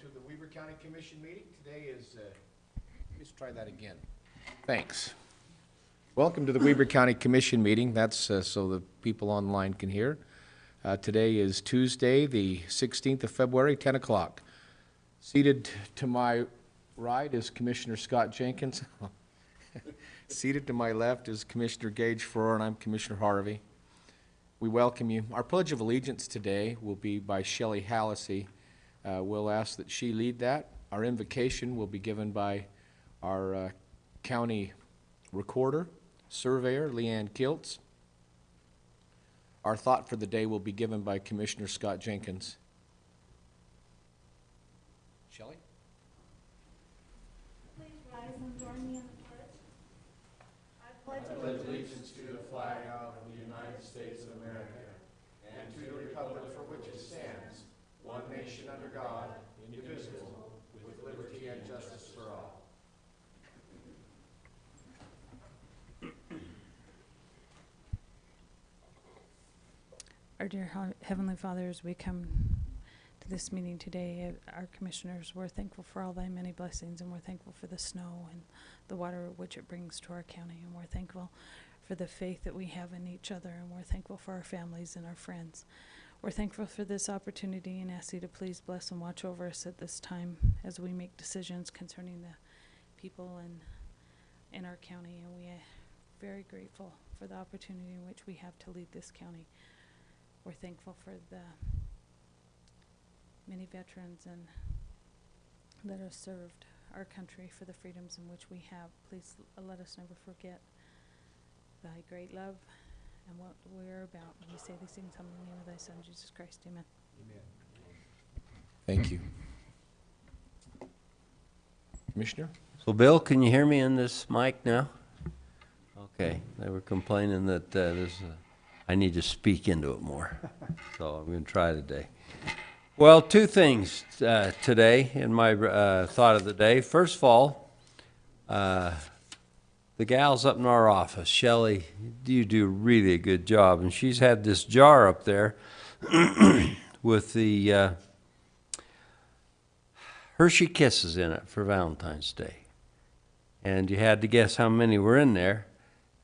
to the Weber County Commission meeting. Today is, let's try that again. Thanks. Welcome to the Weber County Commission meeting. That's so the people online can hear. Today is Tuesday, the 16th of February, 10 o'clock. Seated to my right is Commissioner Scott Jenkins. Seated to my left is Commissioner Gage Farrar, and I'm Commissioner Harvey. We welcome you. Our Pledge of Allegiance today will be by Shelley Hallisey. We'll ask that she lead that. Our invocation will be given by our county recorder, surveyor, Leanne Kiltz. Our thought for the day will be given by Commissioner Scott Jenkins. Shelley? Please rise and join me in the pledge. I pledge allegiance to the flag of the United States of America and to the republic for which it stands, one nation under God, indivisible, with liberty and justice for all. Our dear Heavenly Father, as we come to this meeting today, our commissioners, we're thankful for all thy many blessings, and we're thankful for the snow and the water which it brings to our county, and we're thankful for the faith that we have in each other, and we're thankful for our families and our friends. We're thankful for this opportunity and ask you to please bless and watch over us at this time as we make decisions concerning the people in our county, and we are very grateful for the opportunity in which we have to lead this county. We're thankful for the many veterans and that have served our country for the freedoms in which we have. Please let us never forget thy great love and what we're about. We say these things in the name of thy Son, Jesus Christ. Amen. Amen. Thank you. Commissioner? So, Bill, can you hear me in this mic now? Okay. They were complaining that I need to speak into it more. So I'm going to try today. Well, two things today in my thought of the day. First of all, the gals up in our office, Shelley, you do really a good job. And she's had this jar up there with the Hershey Kisses in it for Valentine's Day. And you had to guess how many were in there.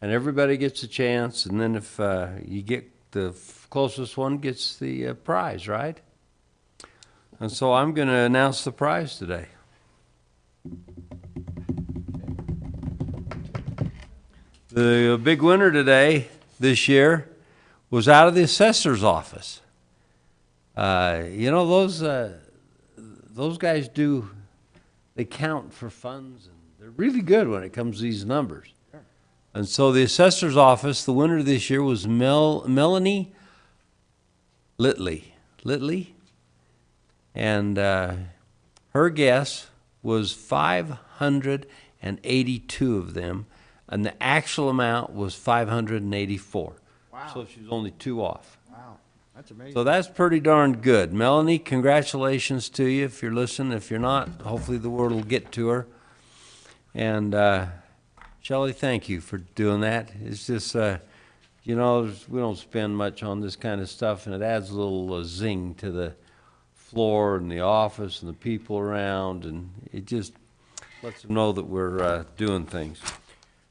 And everybody gets a chance, and then if you get the closest one gets the prize, right? And so I'm going to announce the prize today. The big winner today, this year, was out of the assessor's office. You know, those guys they count for funds, and they're really good when it comes to these numbers. And so the assessor's office, the winner this year was Melanie Litley. And her guess was 582 of them, and the actual amount was 584. Wow. So she was only 2 off. Wow, that's amazing. So that's pretty darn good. Melanie, congratulations to you if you're listening. If you're not, hopefully the word will get to her. And Shelley, thank you for doing that. It's just, you know, we don't spend much on this kind of stuff, and it adds a little zing to the floor and the office and the people around, and it just lets them know that we're doing things.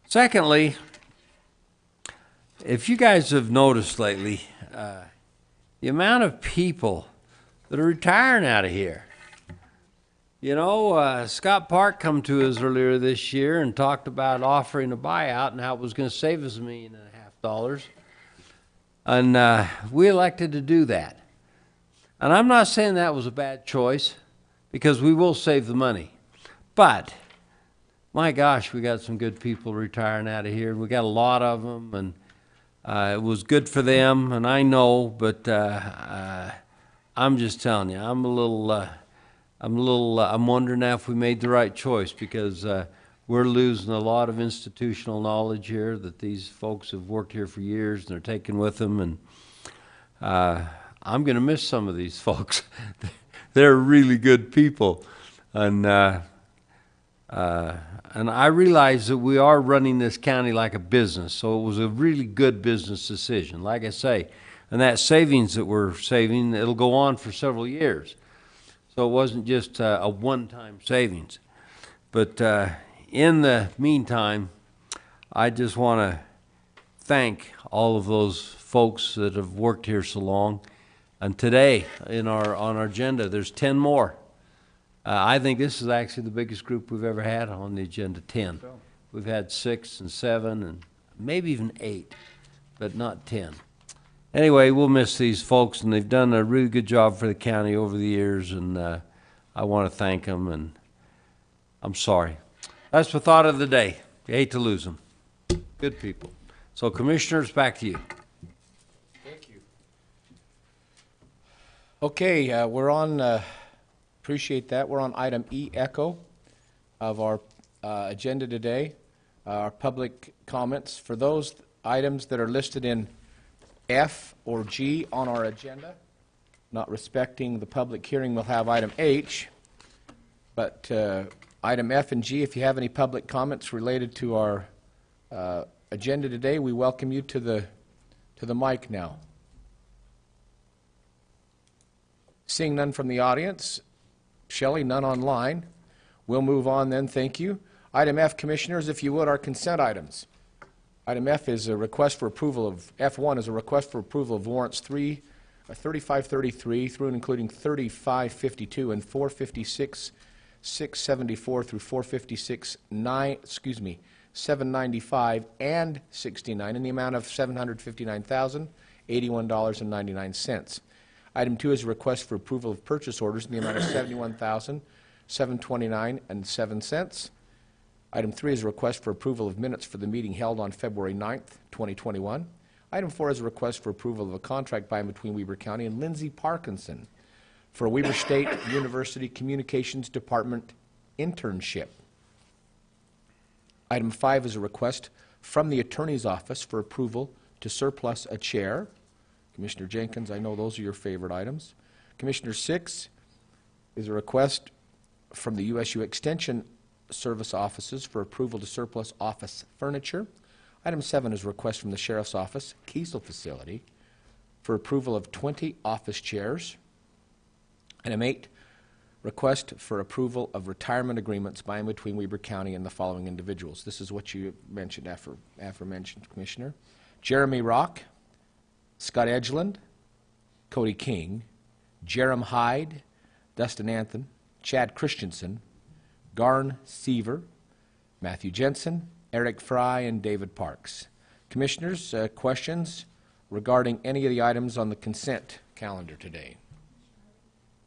Secondly, if you guys have noticed lately, the amount of people that are retiring out of here. You know, Scott Park come to us earlier this year and talked about offering a buyout and how it was going to save us $1.5 million. And we elected to do that. And I'm not saying that was a bad choice, because we will save the money. But, my gosh, we got some good people retiring out of here. We got a lot of them, and it was good for them, and I know, but I'm just telling you, I'm wondering now if we made the right choice, because we're losing a lot of institutional knowledge here that these folks have worked here for years and they're taking with them, and I'm going to miss some of these folks. They're really good people, and I realize that we are running this county like a business, so it was a really good business decision, like I say, and that savings that we're saving, it'll go on for several years. So it wasn't just a one-time savings. But in the meantime, I just want to thank all of those folks that have worked here so long. And today, on our agenda, there's 10 more. I think this is actually the biggest group we've ever had on the agenda, 10. We've had 6 and 7 and maybe even 8, but not 10. Anyway, we'll miss these folks, and they've done a really good job for the county over the years, and I want to thank them, and I'm sorry. That's the thought of the day. You hate to lose them. Good people. So, Commissioners, back to you. Thank you. Okay, we're on, appreciate that. We're on item E, echo of our agenda today. Our public comments. For those items that are listed in F or G on our agenda, not respecting the public hearing, we'll have item H. But item F and G, if you have any public comments related to our agenda today, we welcome you to the mic now. Seeing none from the audience, Shelley, none online. We'll move on then, thank you. Item F, Commissioners, if you would, our consent items. Item F is a request for approval of, F1 is a request for approval of warrants 3533 through and including 3552 and 456, 674 through 456, 795 and 69 in the amount of $759,081.99. Item 2 is a request for approval of purchase orders in the amount of $71,729 and 7 cents. Item 3 is a request for approval of minutes for the meeting held on February 9th, 2021. Item 4 is a request for approval of a contract by and between Weber County and Lindsay Parkinson for a Weber State University Communications Department internship. Item 5 is a request from the Attorney's Office for approval to surplus a chair. Commissioner Jenkins, I know those are your favorite items. Commissioner 6 is a request from the USU Extension Service offices for approval to surplus office furniture. Item 7 is a request from the Sheriff's Office, Kiesel Facility, for approval of 20 office chairs. Item 8, request for approval of retirement agreements by and between Weber County and the following individuals. This is what you mentioned, aforementioned, Commissioner. Jeremy Rock, Scott Edgeland, Cody King, Jerem Hyde, Dustin Anthem, Chad Christensen, Garn Seaver, Matthew Jensen, Eric Fry, and David Parks. Commissioners, questions regarding any of the items on the consent calendar today?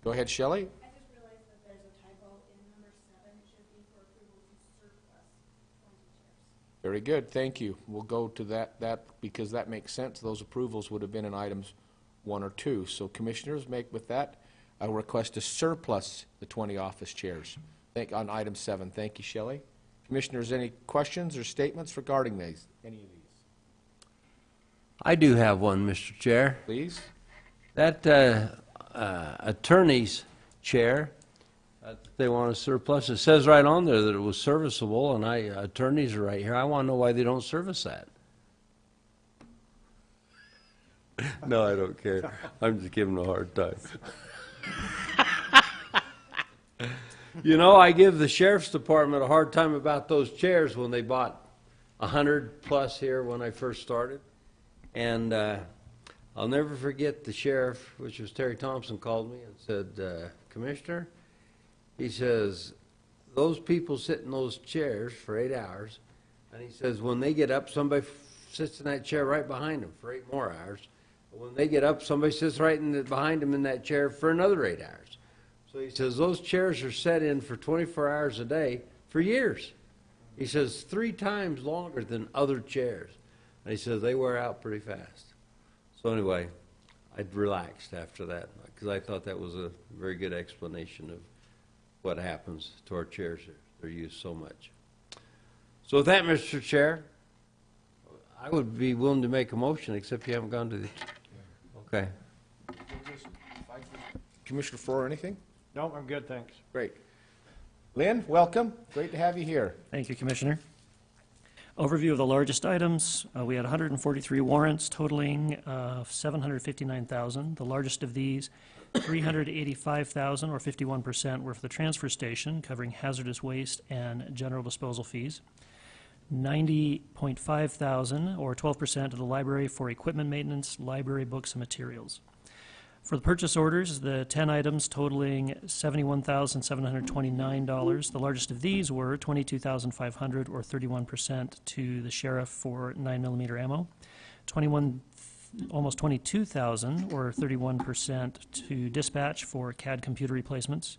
Go ahead, Shelley. I just realized that there's a typo in number 7. It should be for approval to surplus 20 chairs. Very good, thank you. We'll go to that because that makes sense. Those approvals would have been in items 1 or 2. So commissioners, make with that a request to surplus the 20 office chairs. On item 7. Thank you, Shelley. Commissioners, any questions or statements regarding any of these? I do have one, Mr. Chair. Please. That attorney's chair, they want to surplus. It says right on there that it was serviceable, and attorneys are right here. I want to know why they don't service that. No, I don't care. I'm just giving them a hard time. You know, I give the Sheriff's Department a hard time about those chairs when they bought 100 plus here when I first started. And I'll never forget the sheriff, which was Terry Thompson, called me and said, Commissioner, he says, those people sit in those chairs for 8 hours, and he says, when they get up, somebody sits in that chair right behind them for 8 more hours. When they get up, somebody sits right behind them in that chair for another 8 hours. So he says, those chairs are set in for 24 hours a day for years. He says, 3 times longer than other chairs. And he says, they wear out pretty fast. So anyway, I'd relaxed after that because I thought that was a very good explanation of what happens to our chairs. They're used so much. So with that, Mr. Chair, I would be willing to make a motion, except you haven't gone to the... Okay. Commissioner Frohr, anything? No, I'm good, thanks. Great. Lynn, welcome. Great to have you here. Thank you, Commissioner. Overview of the largest items. We had 143 warrants totaling $759,000. The largest of these $385,000 or 51% were for the transfer station, covering hazardous waste and general disposal fees. $90,500 or 12% to the library for equipment maintenance, library books, and materials. For the purchase orders, the 10 items totaling $71,729. The largest of these were $22,500 or 31% to the sheriff for 9mm ammo, almost $22,000 or 31% to dispatch for CAD computer replacements,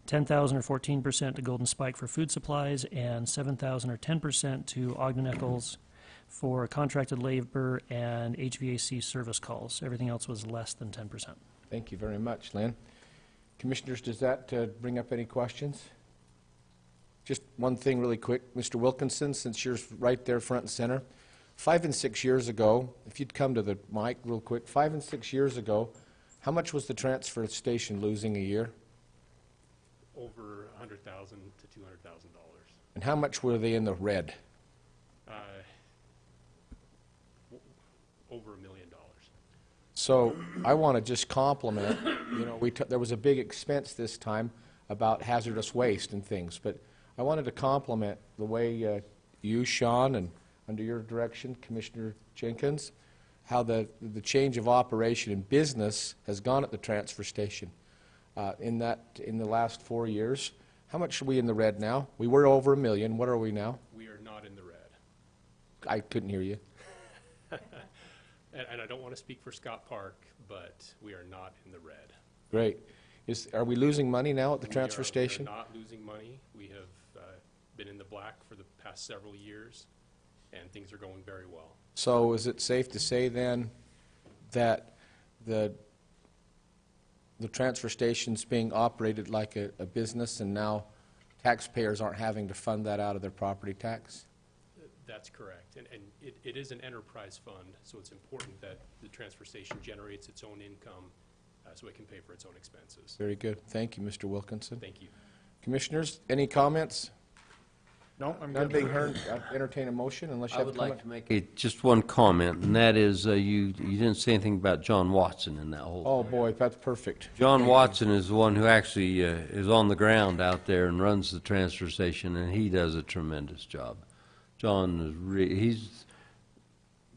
$10,000 or 14% to Golden Spike for food supplies, and $7,000 or 10% to Ogden Eccles for contracted labor and HVAC service calls. Everything else was less than 10%. Thank you very much, Lynn. Commissioners, does that bring up any questions? Just one thing really quick. Mr. Wilkinson, since you're right there front and center, 5 and 6 years ago, if you'd come to the mic real quick, 5 and 6 years ago, how much was the transfer station losing a year? Over $100,000 to $200,000. And how much were they in the red? Over $1 million. So I want to just compliment, you know, there was a big expense this time about hazardous waste and things, but I wanted to compliment the way you, Sean, and under your direction, Commissioner Jenkins, how the change of operation in business has gone at the transfer station. In the last 4 years, how much are we in the red now? We were over $1 million. What are we now? We are not in the red. I couldn't hear you. And I don't want to speak for Scott Park, but we are not in the red. Great. Are we losing money now at the transfer station? We are not losing money. We have been in the black for the past several years, and things are going very well. So is it safe to say then that the transfer station's being operated like a business, and now taxpayers aren't having to fund that out of their property tax? That's correct. And it is an enterprise fund, so it's important that the transfer station generates its own income so it can pay for its own expenses. Very good. Thank you, Mr. Wilkinson. Thank you. Commissioners, any comments? No, I'm None good. being heard, I'd entertain a motion unless you I have would a like comment. to make just one comment, and that is you didn't say anything about John Watson in that whole Oh, boy, that's perfect. John Watson is the one who actually is on the ground out there and runs the transfer station, and he does a tremendous job. John is he's,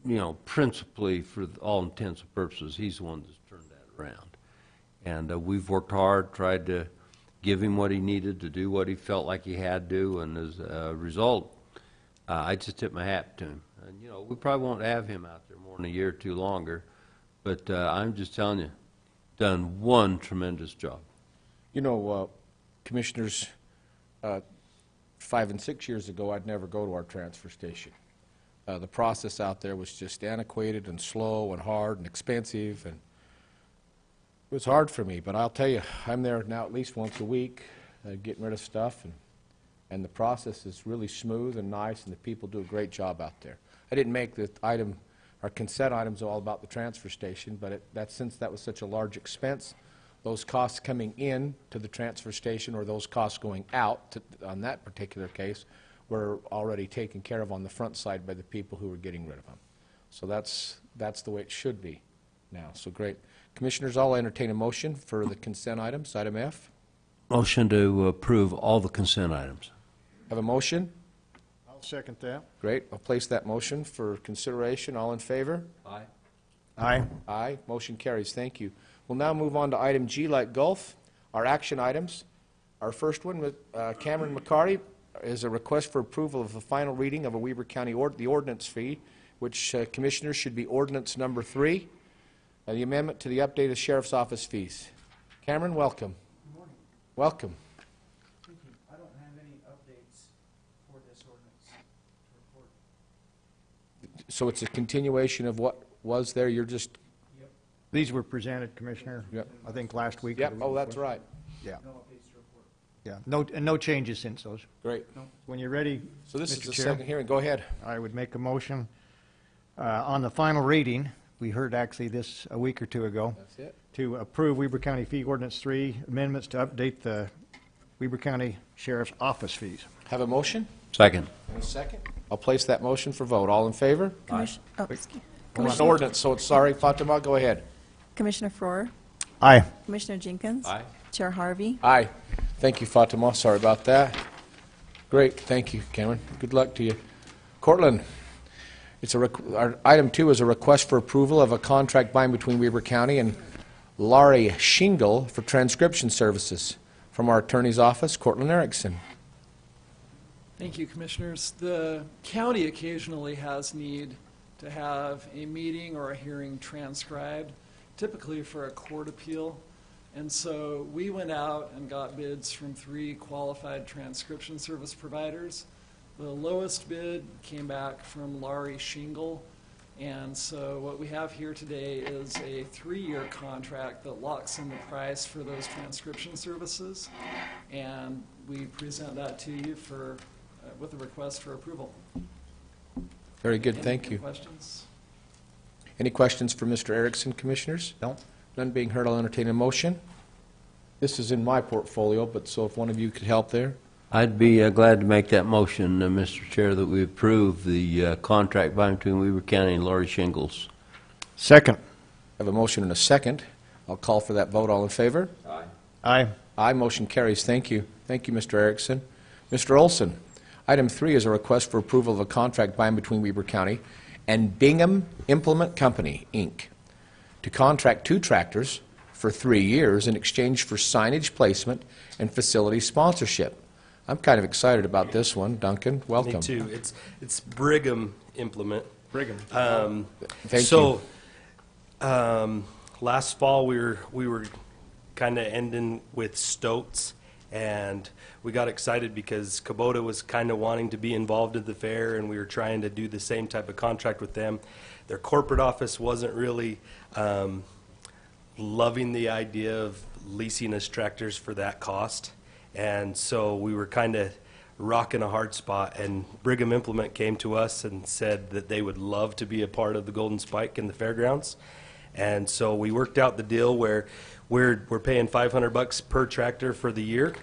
you know, principally for all intents and purposes, he's the one that's turned that around. And we've worked hard, tried to give him what he needed to do what he felt like he had to, and as a result, I just tip my hat to him. And, you know, we probably won't have him out there more than a year or two longer, but I'm just telling you, done one tremendous job. You know, Commissioners, 5 and 6 years ago, I'd never go to our transfer station. The process out there was just antiquated and slow and hard and expensive, and it was hard for me. But I'll tell you, I'm there now at least once a week, getting rid of stuff, and the process is really smooth and nice, and the people do a great job out there. I didn't make the item, our consent items all about the transfer station, but since that was such a large expense, those costs coming in to the transfer station or those costs going out on that particular case were already taken care of on the front side by the people who were getting rid of them. So that's the way it should be now. So great. Commissioners, I'll entertain a motion for the consent items. Item F. Motion to approve all the consent items. Have a motion? I'll second that. Great. I'll place that motion for consideration. All in favor? Aye. Aye. Aye. Motion carries. Thank you. We'll now move on to item G, like golf, our action items. Our first one with Cameron McCarty is a request for approval of the final reading of a Weber County the ordinance fee, which Commissioners should be ordinance number 3, the amendment to the updated Sheriff's Office fees. Cameron, welcome. Good morning. Welcome. Thank you. I don't have any updates for this ordinance to report. So it's a continuation of what was there. You're just, These were presented, Commissioner, Yep. I think last week. or yep, the week oh, that's before. right. Yeah, No updates to report. yeah. No changes since those. Great. When you're ready, So this is Mr. the Chair, second hearing. Go ahead. I would make a motion on the final reading. We heard actually this a week or two ago, That's it. to approve Weber County Fee Ordinance 3 amendments to update the Weber County Sheriff's Office fees. Have a motion? Second. And a second? I'll place that motion for vote. All in favor? Commissioner, oh, excuse. It's an ordinance, so it's sorry. Fatima, go ahead. Commissioner Faur, Aye. Commissioner Jenkins? Aye. Chair Harvey? Aye. Thank you, Fatima. Sorry about that. Great. Thank you, Cameron. Good luck to you. Cortland, our item 2 is a request for approval of a contract by and between Weber County and Laurie Shingle for transcription services. From our attorney's office, Cortland Erickson. Thank you, Commissioners. The county occasionally has need to have a meeting or a hearing transcribed, typically for a court appeal. And so we went out and got bids from 3 qualified transcription service providers. The lowest bid came back from Laurie Shingle. And so what we have here today is a 3-year contract that locks in the price for those transcription services. And we present that to you for, with a request for approval. Very good. Thank Any you. questions? Any questions for Mr. Erickson, Commissioners? No. None being heard, I'll entertain a motion. This is in my portfolio, but so if one of you could help there. I'd be glad to make that motion, Mr. Chair, that we approve the contract by and between Weber County and Laurie Shingles. Second. I have a motion and a second. I'll call for that vote. All in favor? Aye. Aye. Motion carries. Thank you. Thank you, Mr. Erickson. Mr. Olson, item 3 is a request for approval of a contract by and between Weber County and Brigham Implement Company, Inc., to contract 2 tractors for 3 years in exchange for signage placement and facility sponsorship. I'm kind of excited about this one. Duncan, welcome. Me too. It's Brigham Implement. Brigham. Thank you. Last fall we were kind of ending with Stoats, and we got excited because Kubota was kind of wanting to be involved at the fair, and we were trying to do the same type of contract with them. Their corporate office wasn't really loving the idea of leasing us tractors for that cost. And so we were kind of rocking a hard spot, and Brigham Implement came to us and said that they would love to be a part of the Golden Spike in the fairgrounds. And so we worked out the deal where we're paying $500 per tractor for the year.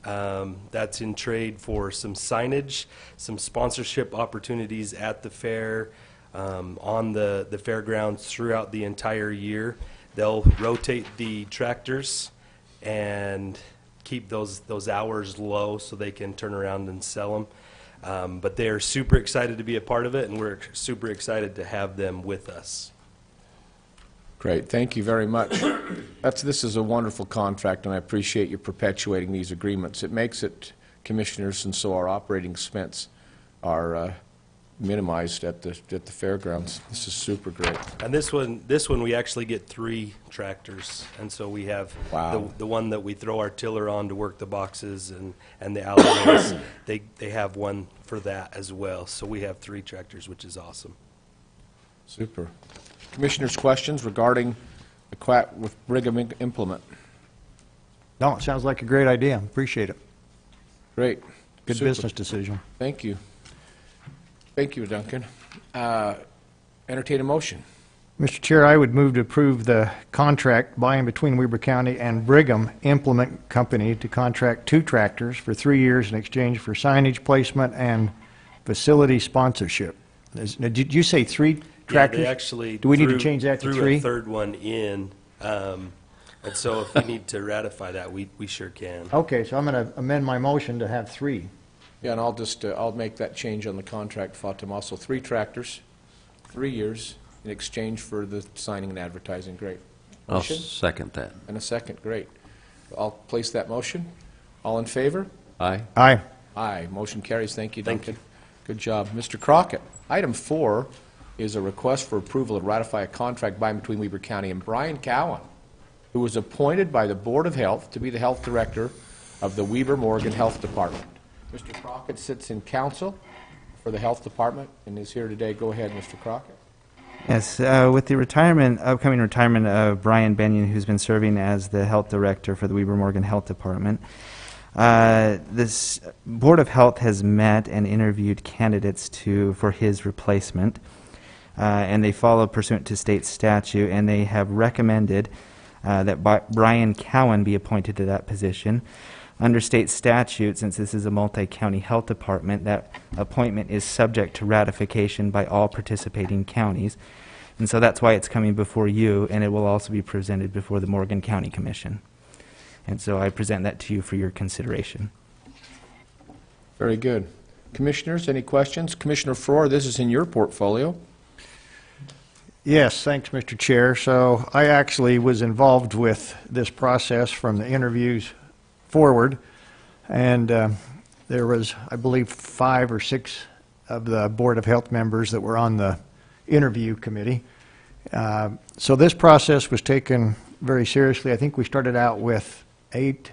That's in trade for some signage, some sponsorship opportunities at the fair, on the fairgrounds throughout the entire year. They'll rotate the tractors and keep those hours low so they can turn around and sell them. But they are super excited to be a part of it, and we're super excited to have them with us. Great. Thank you very much. This is a wonderful contract, and I appreciate you perpetuating these agreements. It makes it, Commissioners, and so our operating expense are minimized at the fairgrounds. This is super great. And this one we actually get 3 tractors, and so we have Wow. the one that we throw our tiller on to work the boxes and the alleyways. they have one for that as well. So we have 3 tractors, which is awesome. Super. Commissioners, questions regarding the quack with Brigham Implement? No, it sounds like a great idea. Appreciate it. Great. Good Super. business decision. Thank you. Thank you, Duncan. Entertain a motion. Mr. Chair, I would move to approve the contract by and between Weber County and Brigham Implement Company to contract 2 tractors for 3 years in exchange for signage placement and facility sponsorship. Did you say 3 tractors? Yeah, they actually Do we need to change that to threw 3? a third one in, and so if we need to ratify that, we sure can. Okay, so I'm going to amend my motion to have 3. Yeah, and I'll just, I'll make that change on the contract, Fatima. So 3 tractors, 3 years in exchange for the signing and advertising. Great. I'll Motion? second that. And a second. Great. I'll place that motion. All in favor? Aye. Aye. Aye. Motion carries. Thank you, Thank Duncan. Good job. Mr. Crockett, item 4 is a request for approval to ratify a contract by and between Weber County and Brian Cowan, who was appointed by the Board of Health to be the health director of the Weber Morgan Health Department. Mr. Crockett sits in council for the health department and is here today. Go ahead, Mr. Crockett. Yes, with the upcoming retirement of Brian Benyon, who's been serving as the health director for the Weber Morgan Health Department, this Board of Health has met and interviewed candidates for his replacement, and they follow pursuant to state statute, and they have recommended that Brian Cowan be appointed to that position. Under state statute, since this is a multi-county health department, that appointment is subject to ratification by all participating counties. And so that's why it's coming before you, and it will also be presented before the Morgan County Commission. And so I present that to you for your consideration. Very good. Commissioners, any questions? Commissioner Farrar, this is in your portfolio. Yes, thanks, Mr. Chair. So I actually was involved with this process from the interviews forward, and there was, I believe, 5 or 6 of the Board of Health members that were on the interview committee. So this process was taken very seriously. I think we started out with 8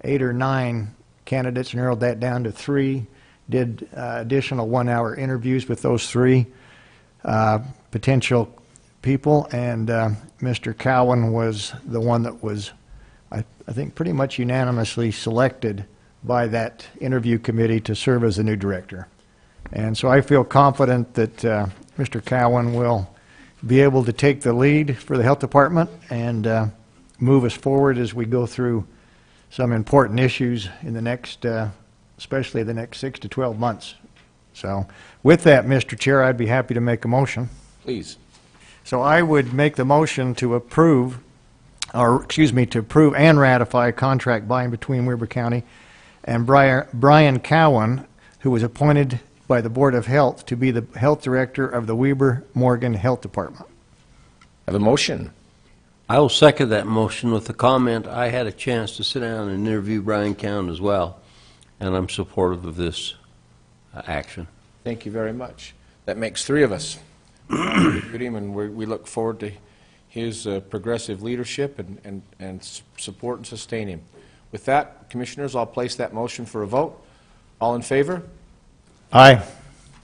or 9 candidates, narrowed that down to 3, did additional 1-hour interviews with those 3 potential people, and Mr. Cowan was the one that was, I think, pretty much unanimously selected by that interview committee to serve as the new director. And so I feel confident that Mr. Cowan will be able to take the lead for the health department and move us forward as we go through some important issues in the next, especially the next 6 to 12 months. So with that, Mr. Chair, I'd be happy to make a motion. Please. So I would make the motion to approve, or excuse me, to approve and ratify a contract by and between Weber County and Brian Cowan, who was appointed by the Board of Health to be the health director of the Weber Morgan Health Department. Have a motion. I will second that motion with the comment I had a chance to sit down and interview Brian Cowan as well, and I'm supportive of this action. Thank you very much. That makes 3 of us. Good him, and we look forward to his progressive leadership and support and sustain him. With that, Commissioners, I'll place that motion for a vote. All in favor? Aye.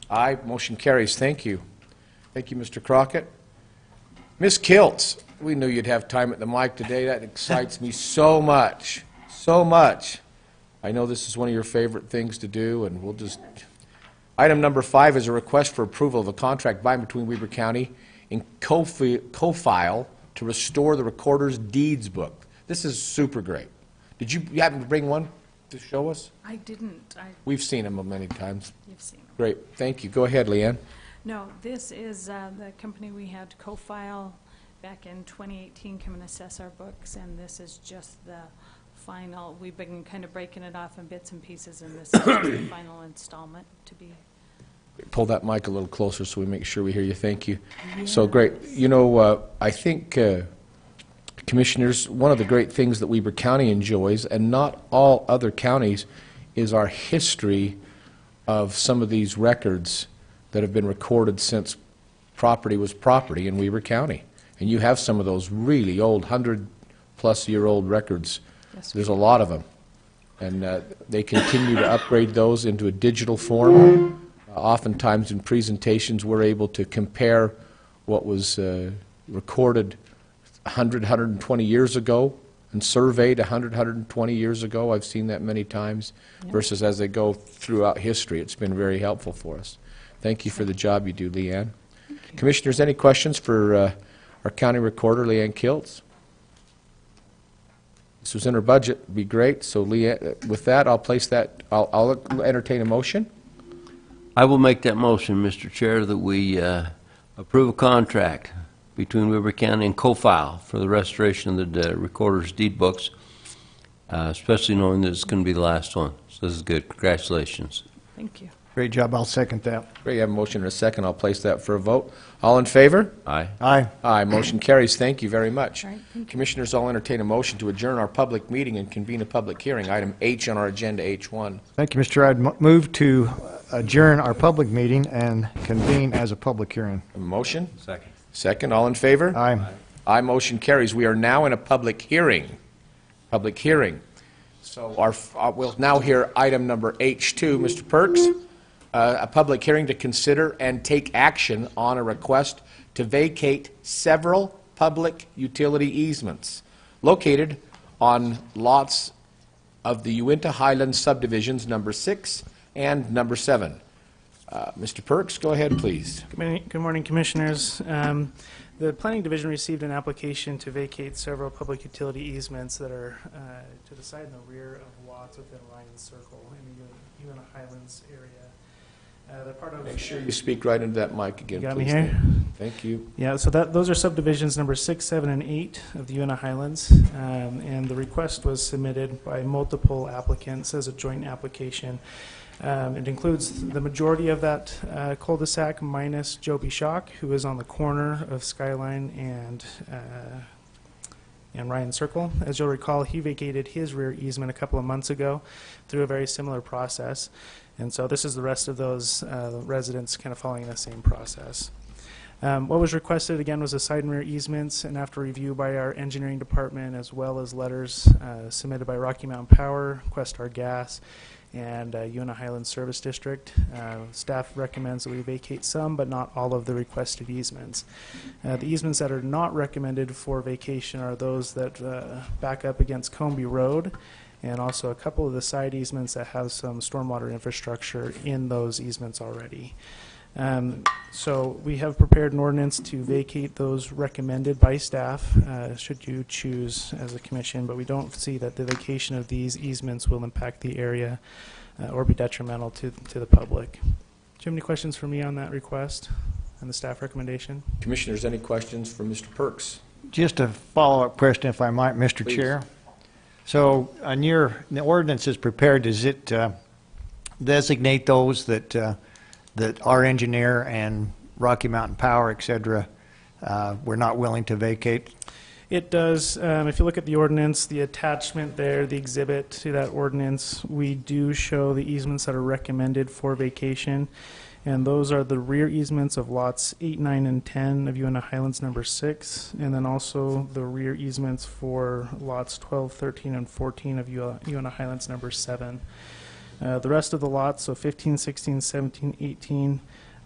Aye. Motion carries. Thank you. Thank you, Mr. Crockett. Ms. Kiltz, we knew you'd have time at the mic today. That excites me so much. So much. I know this is one of your favorite things to do, and we'll just... Item number 5 is a request for approval of a contract by and between Weber County and co-file to restore the Recorder's Deeds book. This is super great. Did you happen to bring one to show us? I didn't. We've seen them many times. You've seen them. Great. Thank you. Go ahead, Leanne. No, this is the company we had co-file back in 2018 come and assess our books, and this is just the final. We've been kind of breaking it off in bits and pieces, and this is just the final installment to be. Pull that mic a little closer so we make sure we hear you. Thank you. Yes. So great. You know, I think, Commissioners, one of the great things that Weber County enjoys, and not all other counties, is our history of some of these records that have been recorded since property was property in Weber County. And you have some of those really old, 100-plus-year-old records. Yes, there's a lot of them. And they continue to upgrade those into a digital form. Oftentimes in presentations, we're able to compare what was recorded 100, 120 years ago and surveyed 100, 120 years ago. I've seen that many times, versus as they go throughout history. It's been very helpful for us. Thank you for the job you do, Leanne. Commissioners, any questions for our County Recorder, Leanne Kiltz? This was in her budget. It'd be great. So, Leanne, with that, I'll place that. I'll entertain a motion. I will make that motion, Mr. Chair, that we approve a contract between Weber County and co-file for the restoration of the Recorder's Deed books, especially knowing that it's going to be the last one. So this is good. Congratulations. Thank you. Great job. I'll second that. Great. You have a motion and a second. I'll place that for a vote. All in favor? Aye. Aye. Aye. Motion carries. Thank you very much. All right, thank you. Commissioners, I'll entertain a motion to adjourn our public meeting and convene a public hearing. Item H on our agenda, H1. Thank you, Mr. Chair. I'd move to adjourn our public meeting and convene as a public hearing. A motion? Second. Second. All in favor? Aye. Aye. Motion carries. We are now in a public hearing. Public hearing. So we'll now hear item number H2. Mr. Perks, a public hearing to consider and take action on a request to vacate several public utility easements located on lots of the Uinta Highlands subdivisions number 6 and number 7. Mr. Perks, go ahead, please. Good morning, Commissioners. The Planning Division received an application to vacate several public utility easements that are to the side and the rear of lots within Ryan's Circle in the Uinta Highlands area. They're part of. Make sure you speak right into that mic again, You got please. me here? Thank you. Yeah, so those are subdivisions number 6, 7, and 8 of the UNA Highlands. And the request was submitted by multiple applicants as a joint application. It includes the majority of that cul-de-sac minus Joby Shock, who is on the corner of Skyline and Ryan Circle. As you'll recall, he vacated his rear easement a couple of months ago through a very similar process. And so this is the rest of those residents kind of following the same process. What was requested, again, was a side and rear easements, and after review by our engineering department, as well as letters submitted by Rocky Mountain Power, Questar Gas, and UNA Highlands Service District, staff recommends that we vacate some, but not all of the requested easements. The easements that are not recommended for vacation are those that back up against Comby Road, and also a couple of the side easements that have some stormwater infrastructure in those easements already. So we have prepared an ordinance to vacate those recommended by staff, should you choose as a commission, but we don't see that the vacation of these easements will impact the area or be detrimental to the public. Do you have any questions for me on that request and the staff recommendation? Commissioners, any questions for Mr. Perks? Just a follow-up question, if I might, Mr. Please. Chair. So on the ordinance is prepared, does it designate those that our engineer and Rocky Mountain Power, et cetera, were not willing to vacate? It does. If you look at the ordinance, the attachment there, the exhibit to that ordinance, we do show the easements that are recommended for vacation. And those are the rear easements of lots 8, 9, and 10 of UNA Highlands number 6, and then also the rear easements for lots 12, 13, and 14 of UNA Highlands number 7. The rest of the lots, so 15, 16, 17, 18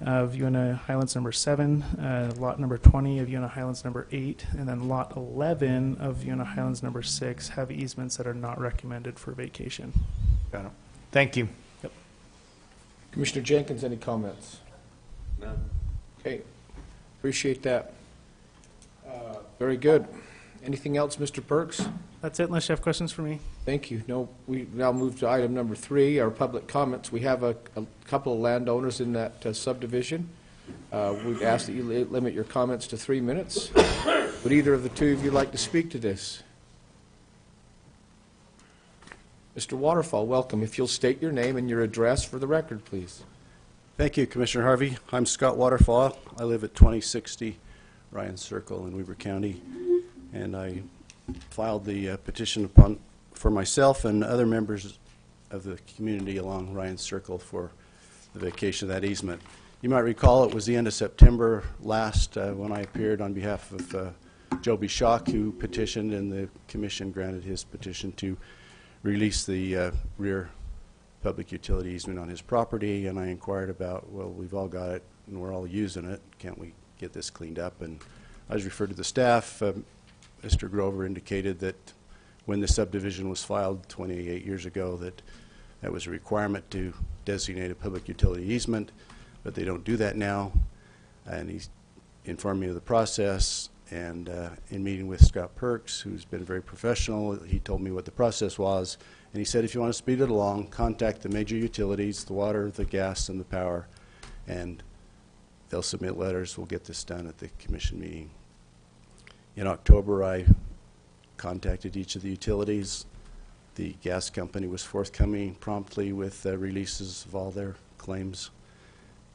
of UNA Highlands number 7, lot number 20 of UNA Highlands number 8, and then lot 11 of UNA Highlands number 6 have easements that are not recommended for vacation. Got it. Thank you. Commissioner Jenkins, any comments? None. Okay, appreciate that. Very good. Anything else, Mr. Perks? That's it, unless you have questions for me. Thank you. No, we now move to item number 3, our public comments. We have a couple of landowners in that subdivision. We'd ask that you limit your comments to 3 minutes. Would either of the two of you like to speak to this? Mr. Waterfall, welcome. If you'll state your name and your address for the record, please. Thank you, Commissioner Harvey. I'm Scott Waterfall. I live at 2060 Ryan Circle in Weber County, and I filed the petition for myself and other members of the community along Ryan Circle for the vacation of that easement. You might recall it was the end of September last when I appeared on behalf of Joby Shock, who petitioned, and the commission granted his petition to release the rear public utility easement on his property, and I inquired about, well, we've all got it and we're all using it, can't we get this cleaned up? And I was referred to the staff. Mr. Grover indicated that when the subdivision was filed 28 years ago that was a requirement to designate a public utility easement, but they don't do that now. And he informed me of the process, and in meeting with Scott Perks, who's been very professional, he told me what the process was, and he said if you want to speed it along, contact the major utilities, the water, the gas, and the power, and they'll submit letters. We'll get this done at the commission meeting. In October, I contacted each of the utilities. The gas company was forthcoming promptly with releases of all their claims.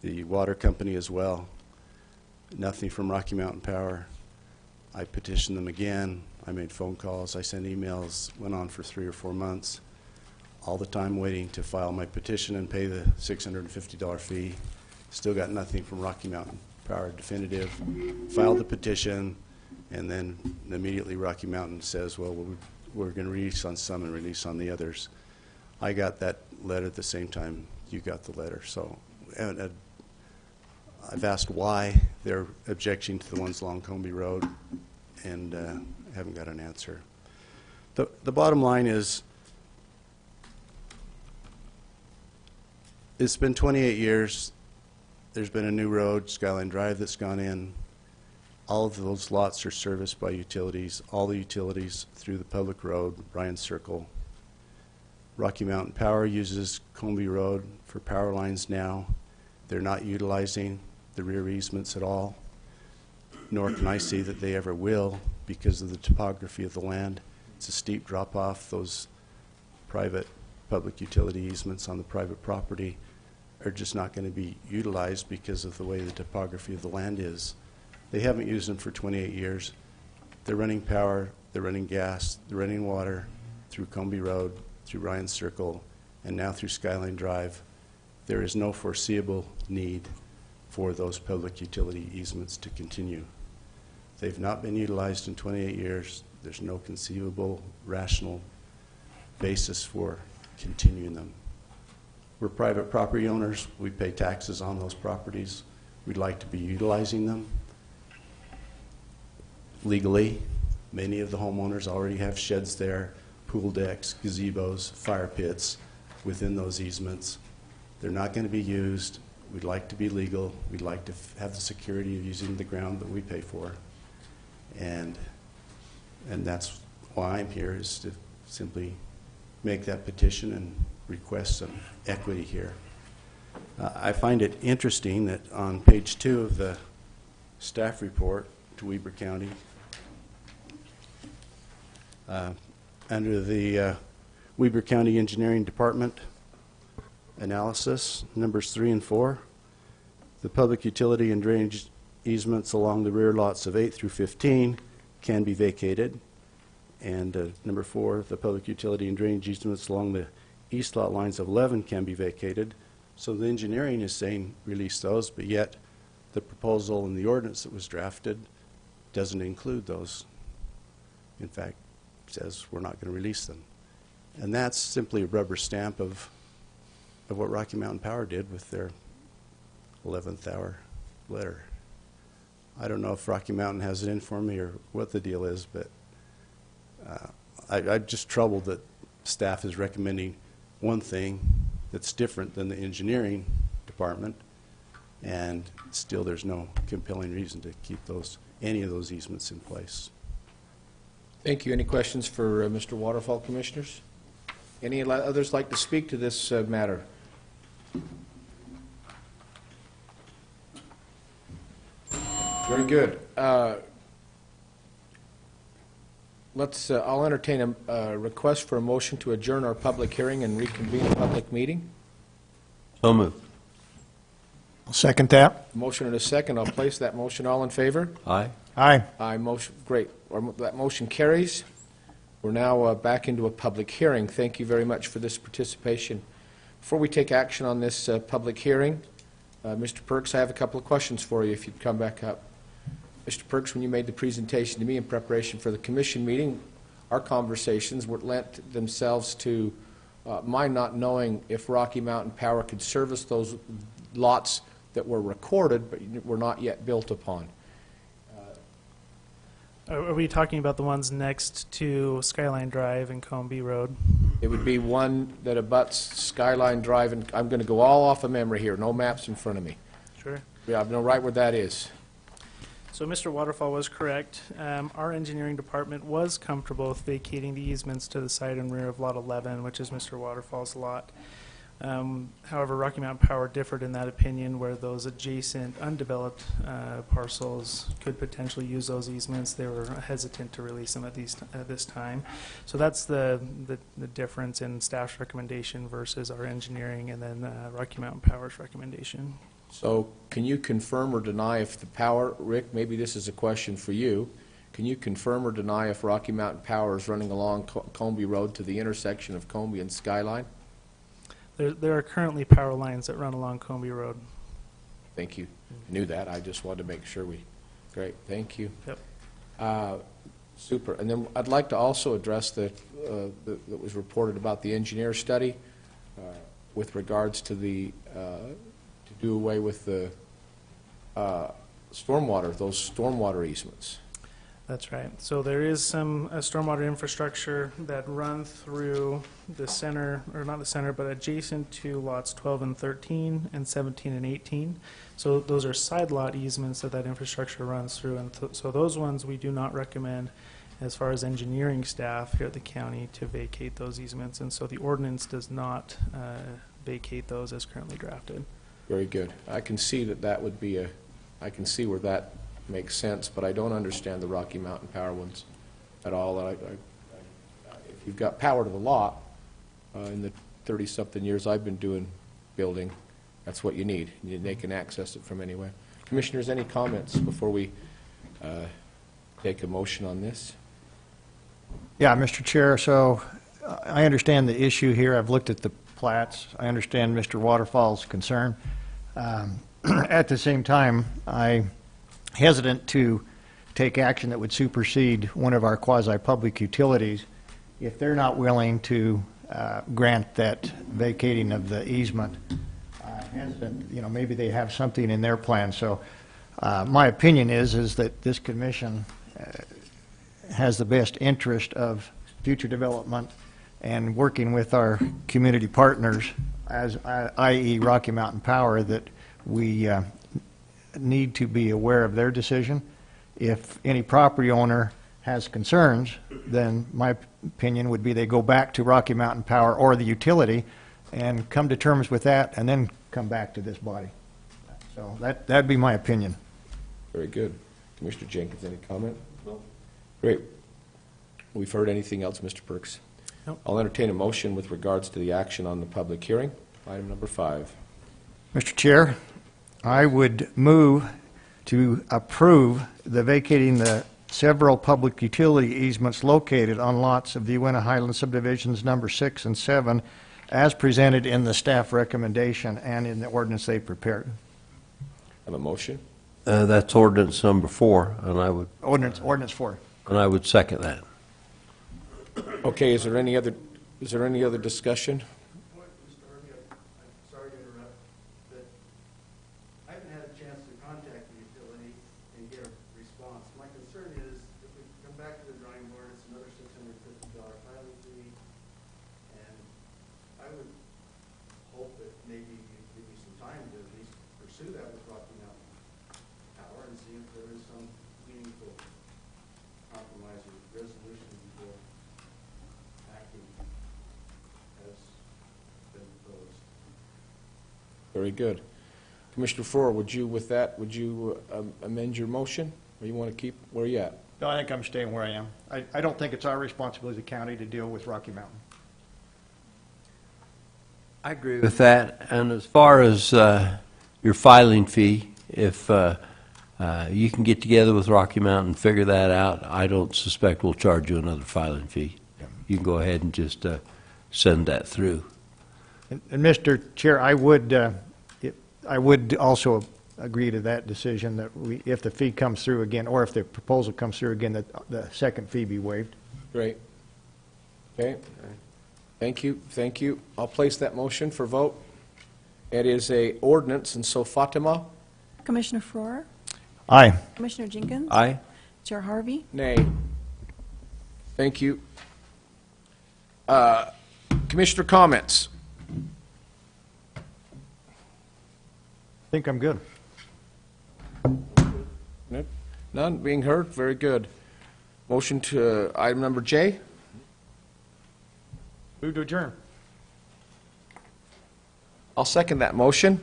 The water company as well. Nothing from Rocky Mountain Power. I petitioned them again. I made phone calls. I sent emails. Went on for 3 or 4 months. All the time waiting to file my petition and pay the $650 fee. Still got nothing from Rocky Mountain Power definitive. Filed the petition, and then immediately Rocky Mountain says, well, we're going to release on some and release on the others. I got that letter at the same time you got the letter. So I've asked why they're objecting to the ones along Comby Road, and haven't got an answer. The bottom line is, it's been 28 years. There's been a new road, Skyline Drive, that's gone in. All of those lots are serviced by utilities, all the utilities through the public road, Ryan Circle. Rocky Mountain Power uses Comby Road for power lines now. They're not utilizing the rear easements at all, nor can I see that they ever will because of the topography of the land. It's a steep drop-off. Those private public utility easements on the private property are just not going to be utilized because of the way the topography of the land is. They haven't used them for 28 years. They're running power, they're running gas, they're running water through Comby Road, through Ryan Circle, and now through Skyline Drive. There is no foreseeable need for those public utility easements to continue. They've not been utilized in 28 years. There's no conceivable, rational basis for continuing them. We're private property owners. We pay taxes on those properties. We'd like to be utilizing them legally. Many of the homeowners already have sheds there, pool decks, gazebos, fire pits within those easements. They're not going to be used. We'd like to be legal. We'd like to have the security of using the ground that we pay for. And that's why I'm here, is to simply make that petition and request some equity here. I find it interesting that on page 2 of the staff report to Weber County, under the Weber County Engineering Department analysis, numbers 3 and 4, the public utility and drainage easements along the rear lots of 8 through 15 can be vacated. And number 4, the public utility and drainage easements along the east lot lines of 11 can be vacated. So the engineering is saying release those, but yet the proposal and the ordinance that was drafted doesn't include those. In fact, says we're not going to release them. And that's simply a rubber stamp of what Rocky Mountain Power did with their 11th hour letter. I don't know if Rocky Mountain has it in for me or what the deal is, but I'm just troubled that staff is recommending one thing that's different than the engineering department, and still there's no compelling reason to keep any of those easements in place. Thank you. Any questions for Mr. Waterfall, commissioners? Any others like to speak to this matter? Very good. I'll entertain a request for a motion to adjourn our public hearing and reconvene a public meeting. So moved. I'll second that. Motion and a second. I'll place that motion. All in favor? Aye. Aye. Aye. Motion, great. That motion carries. We're now back into a public hearing. Thank you very much for this participation. Before we take action on this public hearing, Mr. Perks, I have a couple of questions for you if you'd come back up. Mr. Perks, when you made the presentation to me in preparation for the commission meeting, our conversations lent themselves to my not knowing if Rocky Mountain Power could service those lots that were recorded but were not yet built upon. Are we talking about the ones next to Skyline Drive and Comby Road? It would be one that abuts Skyline Drive, and I'm going to go all off of memory here, no maps in front of me. Sure. Yeah, I know right where that is. So Mr. Waterfall was correct. Our engineering department was comfortable with vacating the easements to the side and rear of Lot 11, which is Mr. Waterfall's lot. However, Rocky Mountain Power differed in that opinion, where those adjacent undeveloped parcels could potentially use those easements. They were hesitant to release them at this time. So that's the difference in staff's recommendation versus our engineering and then Rocky Mountain Power's recommendation. So can you confirm or deny if the power, Rick, maybe this is a question for you, can you confirm or deny if Rocky Mountain Power is running along Comby Road to the intersection of Comby and Skyline? There are currently power lines that run along Comby Road. Thank you. I knew that. I just wanted to make sure great. Thank you. Yep. Super. And then I'd like to also address that was reported about the engineer study with regards to the to do away with the stormwater, those stormwater easements. That's right. So there is some stormwater infrastructure that run through the center, or not the center, but adjacent to lots 12 and 13 and 17 and 18. So those are side lot easements that infrastructure runs through. And so those ones we do not recommend, as far as engineering staff here at the county, to vacate those easements. And so the ordinance does not vacate those as currently drafted. Very good. I can see that would be I can see where that makes sense, but I don't understand the Rocky Mountain Power ones at all. If you've got power to the lot, in the 30-something years I've been doing building, that's what you need. They can access it from anywhere. Commissioners, any comments before we take a motion on this? Yeah, Mr. Chair, so I understand the issue here. I've looked at the plats. I understand Mr. Waterfall's concern. At the same time, I'm hesitant to take action that would supersede one of our quasi-public utilities if they're not willing to grant that vacating of the easement. Hesitant, maybe they have something in their plan. So my opinion is that this commission has the best interest of future development and working with our community partners, i.e. Rocky Mountain Power, that we need to be aware of their decision. If any property owner has concerns, then my opinion would be they go back to Rocky Mountain Power or the utility and come to terms with that and then come back to this body. So that'd be my opinion. Very good. Commissioner Jenkins, any comment? No. Great. We've heard anything else, Mr. Perks? Nope. I'll entertain a motion with regards to the action on the public hearing. Item number 5. Mr. Chair, I would move to approve the vacating the several public utility easements located on lots of the Uinta Highland subdivisions number 6 and 7 as presented in the staff recommendation and in the ordinance they prepared. Have a motion? That's ordinance number 4, and I would. Ordinance 4. And I would second that. Okay, is there any other discussion? Mr. Harvey, I'm sorry to interrupt, but I haven't had a chance to contact the utility and get a response. My concern is if we come back to the drawing board, it's another $650 filing fee, and I would hope that maybe you'd give me some time to at least pursue that with Rocky Mountain Power and see if there is some meaningful compromise or resolution before acting as been proposed. Very good. Commissioner Farrar, would you amend your motion, or you want to keep where you at? No, I think I'm staying where I am. I don't think it's our responsibility as a county to deal with Rocky Mountain. I agree with that. And as far as your filing fee, if you can get together with Rocky Mountain and figure that out, I don't suspect we'll charge you another filing fee. You can go ahead and just send that through. And Mr. Chair, I would also agree to that decision that if the fee comes through again, or if the proposal comes through again, that the second fee be waived. Great. Okay. Thank you. I'll place that motion for vote. It is a ordinance, and so Fatima? Commissioner Farrar? Aye. Commissioner Jenkins? Aye. Chair Harvey? Nay. Thank you. Commissioner comments? I think I'm good. Nope. None being heard? Very good. Motion to item number J? Move to adjourn. I'll second that motion.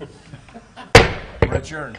We're adjourned.